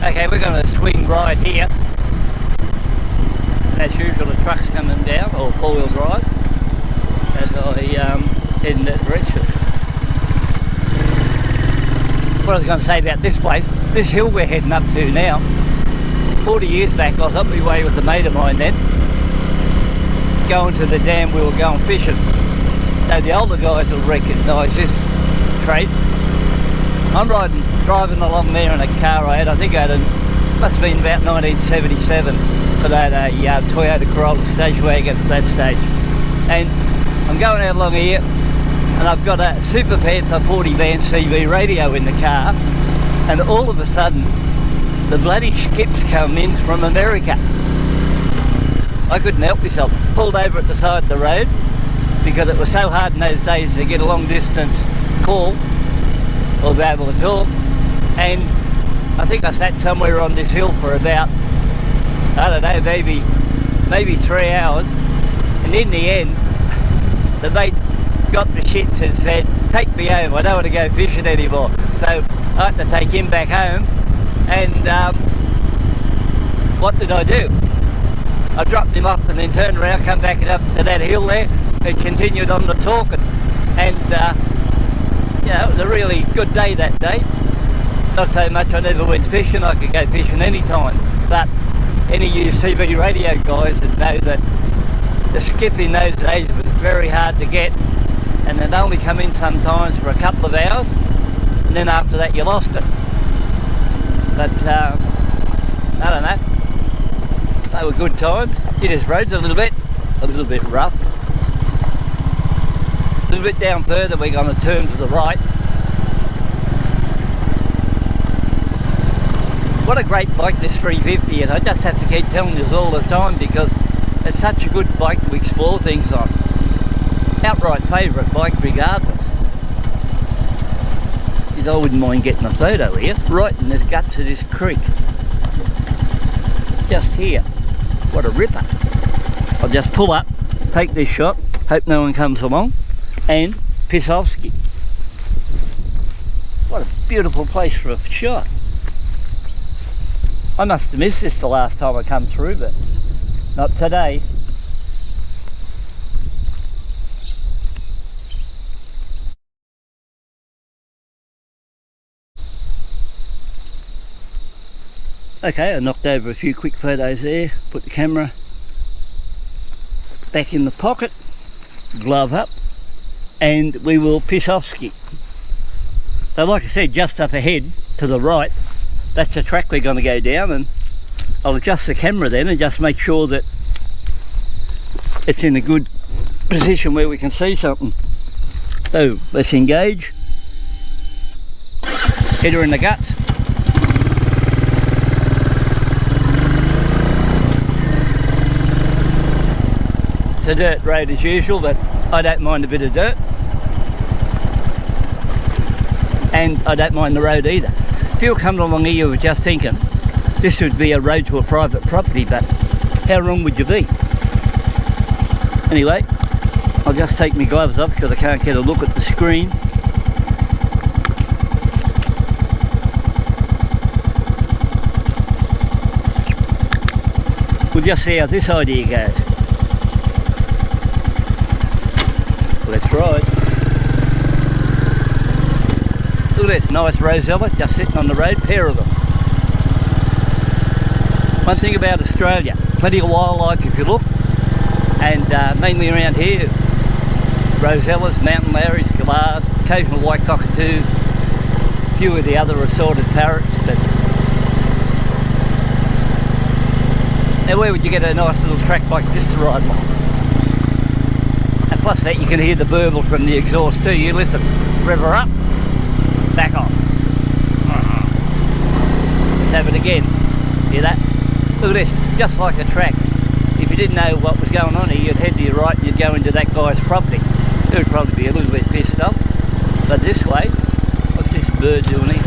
Okay, we're going to swing right here. And as usual, the truck's coming down, or four-wheel drive, as I head in that direction. What I was going to say about this place, this hill we're heading up to now, 40 years back I was up my way with a mate of mine then, going to the dam, we were going fishing. So the older guys will recognise this trait. I'm driving along there in a car I think I had must have been about 1977, but I had a Toyota Corolla station wagon at that stage. And I'm going out along here, and I've got a Super Panther 40 band CV radio in the car, and all of a sudden, the bloody skips come in from America. I couldn't help myself. Pulled over at the side of the road, because it was so hard in those days to get a long distance call, or be able to talk, and I think I sat somewhere on this hill for about, I don't know, maybe 3 hours, and in the end, the mate got the shits and said, take me home, I don't want to go fishing anymore. So I had to take him back home, and what did I do? I dropped him off and then turned around, come back up to that hill there, and continued on the talking. And you know, it was a really good day that day. Not so much I never went fishing, I could go fishing anytime, but any of you TV radio guys that know that the skip in those days was very hard to get, and they'd only come in sometimes for a couple of hours, and then after that you lost it. But I don't know, they were good times. This road's a little bit rough. A little bit down further we're going to turn to the right. What a great bike this 350, and I just have to keep telling you all the time because it's such a good bike to explore things on. Outright favourite bike regardless. Because I wouldn't mind getting a photo here, right in the guts of this creek. Just here. What a ripper. I'll just pull up, take this shot, hope no one comes along, and Pisovsky. What a beautiful place for a shot. I must have missed this the last time I come through, but not today. Okay, I knocked over a few quick photos there, put the camera back in the pocket, glove up, and we will Pisovsky. So like I said, just up ahead to the right, that's the track we're going to go down, and I'll adjust the camera then and just make sure that it's in a good position where we can see something. So let's engage. Hit her in the guts. It's a dirt road as usual, but I don't mind a bit of dirt. And I don't mind the road either. If you were coming along here, you were just thinking, this would be a road to a private property, but how wrong would you be? Anyway, I'll just take my gloves off because I can't get a look at the screen. We'll just see how this idea goes. Let's ride. Look at this nice rosella just sitting on the road, pair of them. One thing about Australia, plenty of wildlife if you look, and mainly around here, rosellas, mountain lories, galahs, occasional white cockatoos, a few of the other assorted parrots. But now where would you get a nice little track like this to ride along? And plus that you can hear the burble from the exhaust too. You listen, rev her up, back on. Let's have it again. Hear that? Look at this, just like a track. If you didn't know what was going on here, you'd head to your right and you'd go into that guy's property. He would probably be a little bit pissed off. But this way, what's this bird doing here?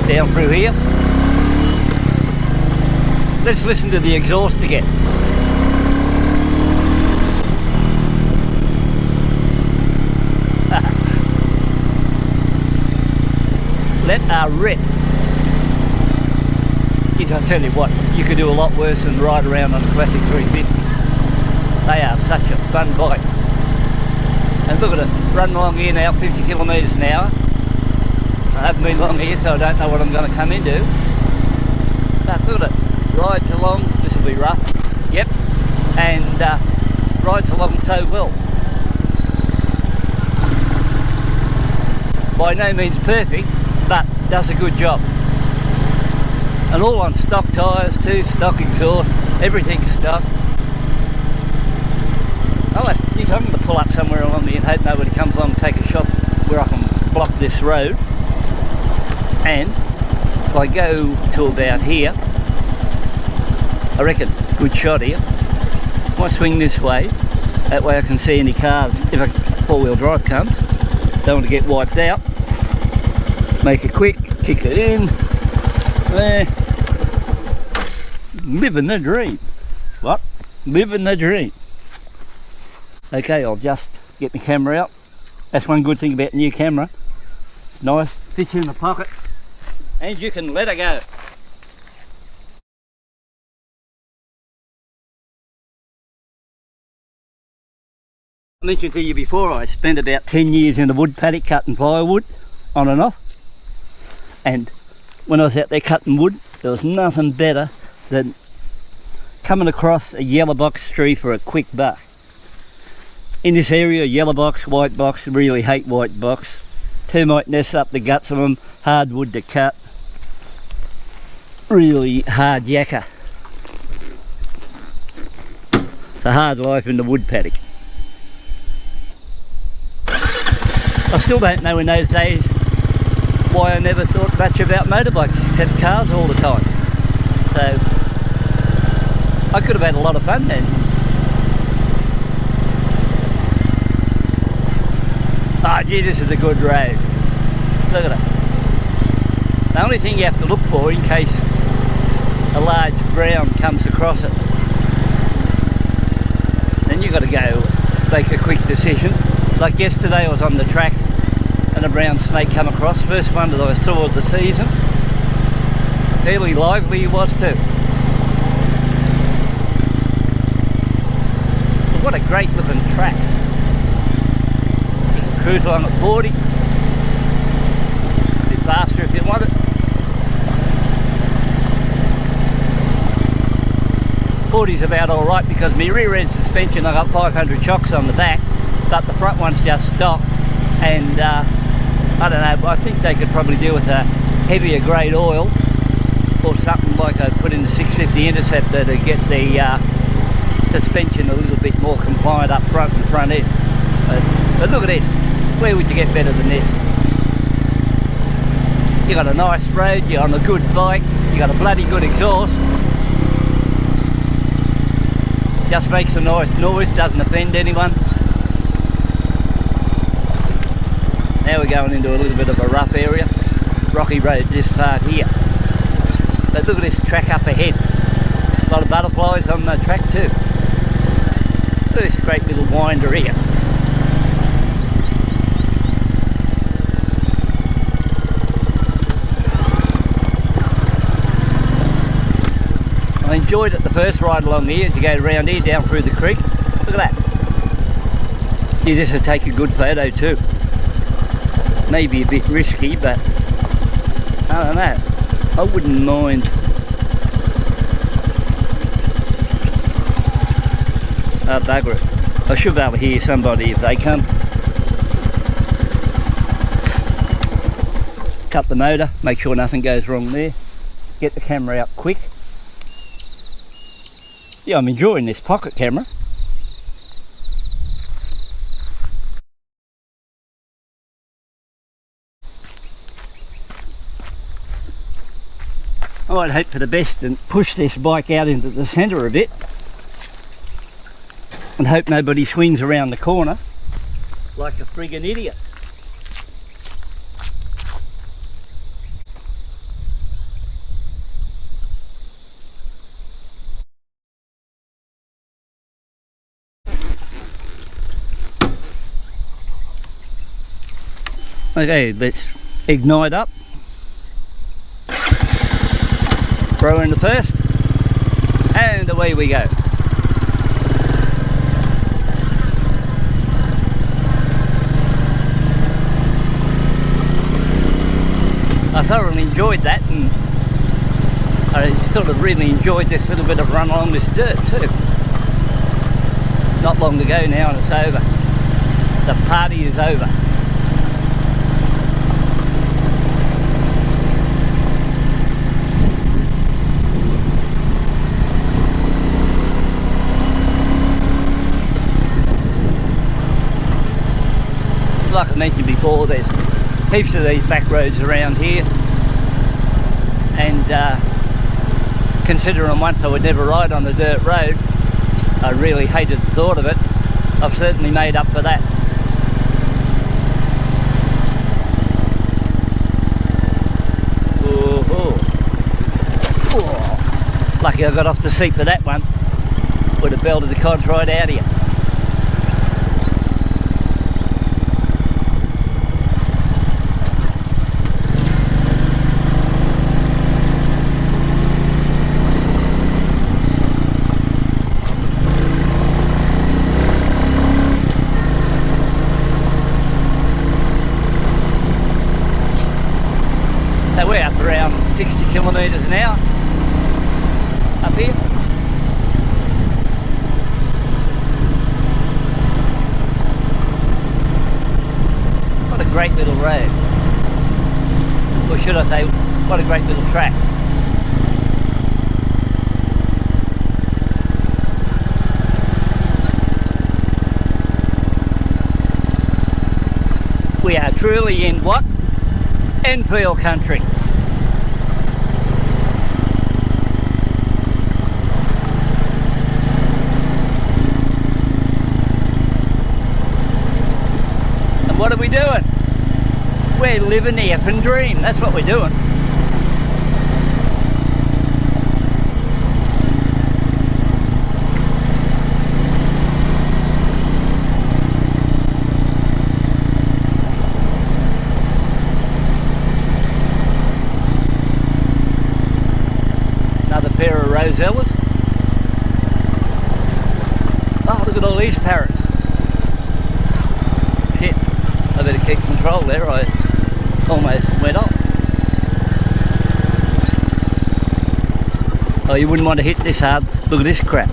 Down through here. Let's listen to the exhaust again. Let her rip. boys, I tell you what, you could do a lot worse than ride around on a classic 350. They are such a fun bike. And look at it, running along here now, 50 kilometres an hour. I haven't been long here, so I don't know what I'm going to come into. But look at it, rides along, this will be rough, yep, and rides along so well. By no means perfect, but does a good job. And all on stock tyres too, stock exhaust, everything's stock. Oh, geez, I'm going to pull up somewhere along here and hope nobody comes along and take a shot where I can block this road. And if I go to about here, I reckon, good shot here. I might swing this way, that way I can see any cars if a four-wheel drive comes. Don't want to get wiped out. Make it quick, kick it in. There. Living the dream. What? Living the dream. Okay, I'll just get my camera out. That's one good thing about the new camera. It's nice, fits in the pocket, and you can let it go. I mentioned to you before, I spent about 10 years in a wood paddock cutting firewood, on and off. And when I was out there cutting wood, there was nothing better than coming across a yellow box tree for a quick buck. In this area, yellow box, white box, really hate white box. Termite nests up the guts of them, hard wood to cut. Really hard yakka. It's a hard life in the wood paddock. I still don't know in those days why I never thought much about motorbikes except cars all the time. So I could have had a lot of fun then. Ah, gee, this is a good road. Look at it. The only thing you have to look for in case a large brown comes across it, then you've got to go make a quick decision. Like yesterday I was on the track and a brown snake come across, first one that I saw of the season. Fairly lively he was too. But what a great looking track. You can cruise along at 40, a bit faster if you want it. .40's about alright because my rear end suspension, I got 500 shocks on the back, but the front one's just stock, and I don't know, I think they could probably do with a heavier grade oil or something like I put in the 650 Interceptor to get the suspension a little bit more compliant up front and front end. But look at this, where would you get better than this? You got a nice road, you're on a good bike, you got a bloody good exhaust. Just makes a nice noise, doesn't offend anyone. Now we're going into a little bit of a rough area. Rocky road this part here. But look at this track up ahead. A lot of butterflies on the track too. Look at this great little winder here. I enjoyed it the first ride along here as you go around here down through the creek. Look at that. Gee, this would take a good photo too. Maybe a bit risky, but I don't know. I wouldn't mind. Bugger it. I should be able to hear somebody if they come. Cut the motor, make sure nothing goes wrong there. Get the camera out quick. Yeah, I'm enjoying this pocket camera. I might hope for the best and push this bike out into the centre a bit and hope nobody swings around the corner like a friggin' idiot. Okay, let's ignite up. Throw in the first, and away we go. I thoroughly enjoyed that, and I sort of really enjoyed this little bit of run along this dirt too. Not long to go now and it's over. The party is over. Like I mentioned before, there's heaps of these back roads around here, and considering once I would never ride on a dirt road, I really hated the thought of it. I've certainly made up for that. Oh. Lucky I got off the seat for that one. Would have belted the cod right out of you. We're up around 60 kilometres an hour up here. What a great little road. Or should I say, what a great little track. We are truly in what? Enfield country. And what are we doing? We're living the effing dream. That's what we're doing. Pair of rosellas. Oh, look at all these parrots. Shit, I better keep control there. I almost went off. Oh, you wouldn't want to hit this hard. Look at this crap.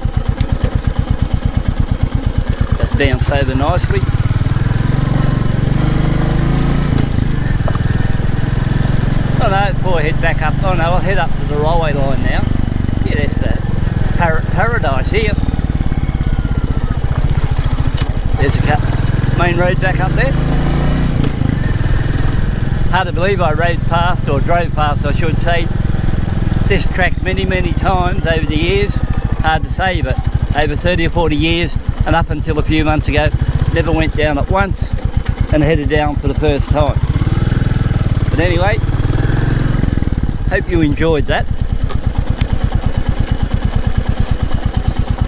Just bounced over nicely. Oh no, before I head back up. Oh no, I'll head up to the railway line now. Yeah, there's the parrot paradise here. There's the main road back up there. Hard to believe I rode past, or drove past I should say, this track many times over the years. Hard to say, but over 30 or 40 years, and up until a few months ago, never went down it once and headed down for the first time. But anyway, hope you enjoyed that.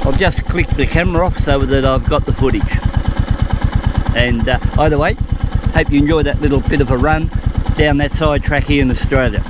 I'll just click the camera off so that I've got the footage. And either way, hope you enjoyed that little bit of a run down that side track here in Australia.